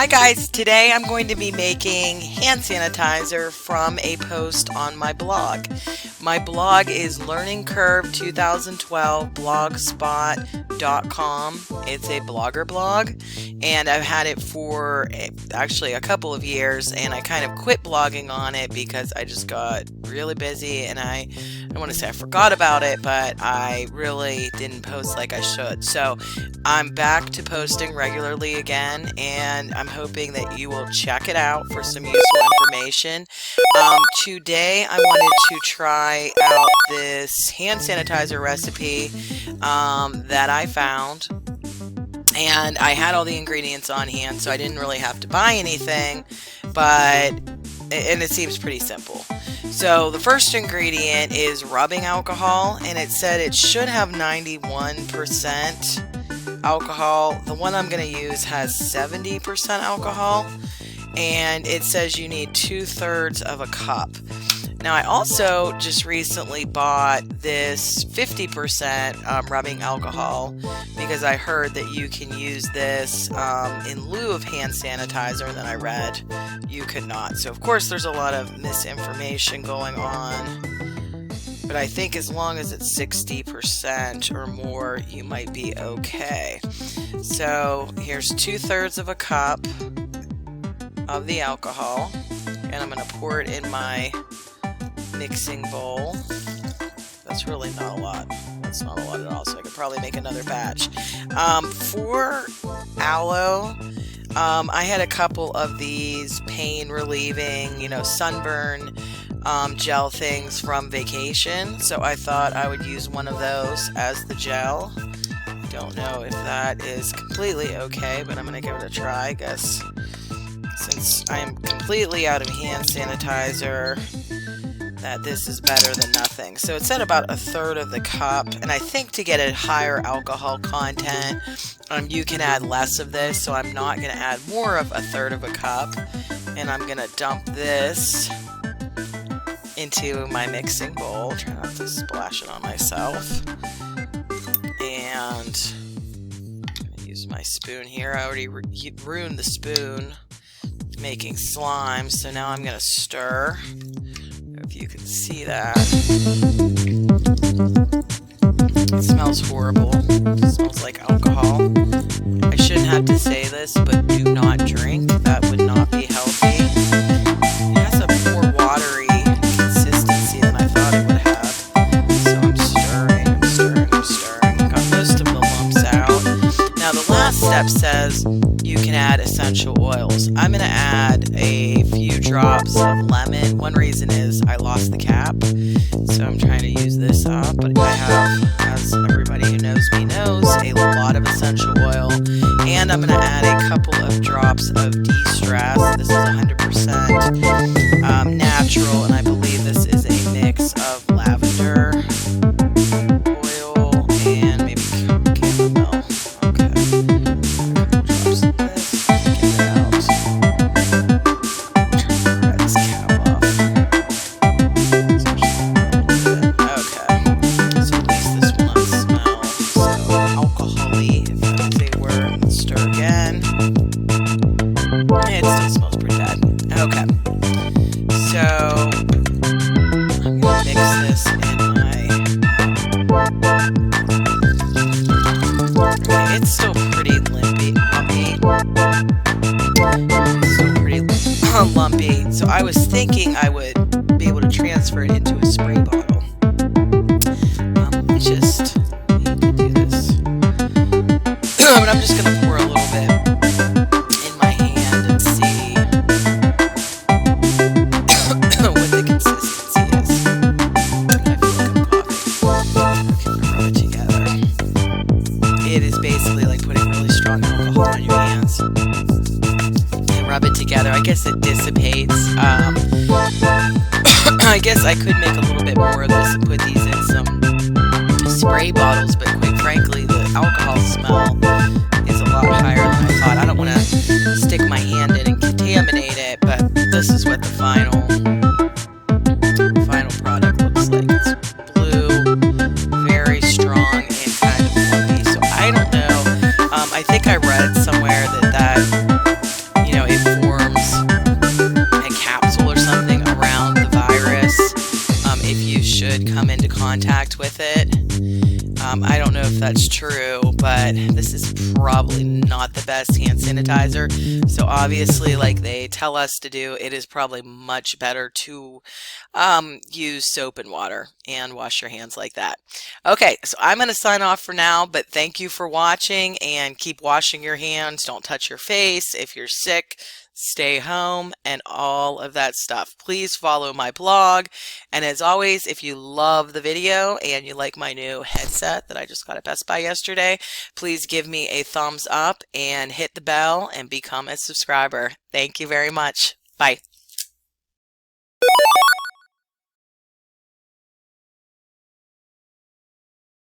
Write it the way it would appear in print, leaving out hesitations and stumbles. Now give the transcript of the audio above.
Hi guys, today I'm going to be making hand sanitizer from a post on my blog. My blog is learningcurve2012blogspot.com. It's a blogger blog, and I've had it for actually a couple of years, and I kind of quit blogging on it because I just got really busy, and I don't want to say I forgot about it, but I really didn't post like I should. So I'm back to posting regularly again, and I'm hoping that you will check it out for some useful information. Today I wanted to try out this hand sanitizer recipe that I found, and I had all the ingredients on hand, so I didn't really have to buy anything, and it seems pretty simple. So the first ingredient is rubbing alcohol, and it said it should have 91% alcohol. The one I'm going to use has 70% alcohol, and it says you need 2/3 of a cup. Now I also just recently bought this 50% rubbing alcohol because I heard that you can use this in lieu of hand sanitizer, and then I read you could not. So of course there's a lot of misinformation going on, but I think as long as it's 60% or more, you might be okay. So here's 2/3 of a cup of the alcohol, and I'm going to pour it in my mixing bowl. That's really not a lot. That's not a lot at all, so I could probably make another batch. For aloe, I had a couple of these pain relieving, sunburn gel things from vacation, so I thought I would use one of those as the gel. Don't know if that is completely okay, but I'm going to give it a try, I guess. Since I am completely out of hand sanitizer, that this is better than nothing. So it's at about 1/3 of the cup, and I think to get a higher alcohol content, you can add less of this, so I'm not going to add more of 1/3 of a cup, and I'm going to dump this into my mixing bowl. Try not to splash it on myself. And I'm going to use my spoon here. I already ruined the spoon making slime, so now I'm going to stir. If you can see that. It smells horrible. It smells like alcohol. I shouldn't have to say this, but do not drink. That would not be healthy. It has a more watery consistency than I thought it would have. So I'm stirring. Got most of the lumps out. Now the last step says you can add essential oils. I'm going to add a few drops of lemon. One reason is I lost the cap, so I'm trying to use this up, but I have, as everybody who knows me knows, a lot of essential oil, and I'm going to add a couple of drops of de-stress. This is 100% natural, and I believe this is a mix of lavender oil and maybe chamomile. Okay. Drops of this. Get it out. Try to pry this cap off. Okay. So at least this will not smell so alcohol-y, if that's a word. Let's stir again. It still smells pretty bad. Okay. So I'm going to mix this in my... Okay, it's still pretty lumpy. It's still pretty lumpy. So I was thinking I would be able to transfer it into a spray bottle. Just need to do this. But I'm just going to pour a little bit in my hand and see what the consistency is. I feel like I'm coughing. Okay, rub it together. It is basically like putting really strong alcohol on your hands. And rub it together. I guess it dissipates. I guess I could make a little bit more of this and put these in some spray bottles, but quite frankly, the alcohol smell is a lot higher than I thought. I don't want to stick my hand in and contaminate it, but this is what the final product looks like. It's blue, very strong, and kind of lumpy. So I don't know. I think I read somewhere that I don't know if that's true, but this is probably not the best hand sanitizer. So obviously, like they tell us to do, it is probably much better to use soap and water and wash your hands like that. Okay, so I'm going to sign off for now, but thank you for watching and keep washing your hands. Don't touch your face. If you're sick, stay home and all of that stuff. Please follow my blog. And as always, if you love the video and you like my new headset that I just got at Best Buy yesterday, please give me a thumbs up and hit the bell and become a subscriber. Thank you very much. Bye.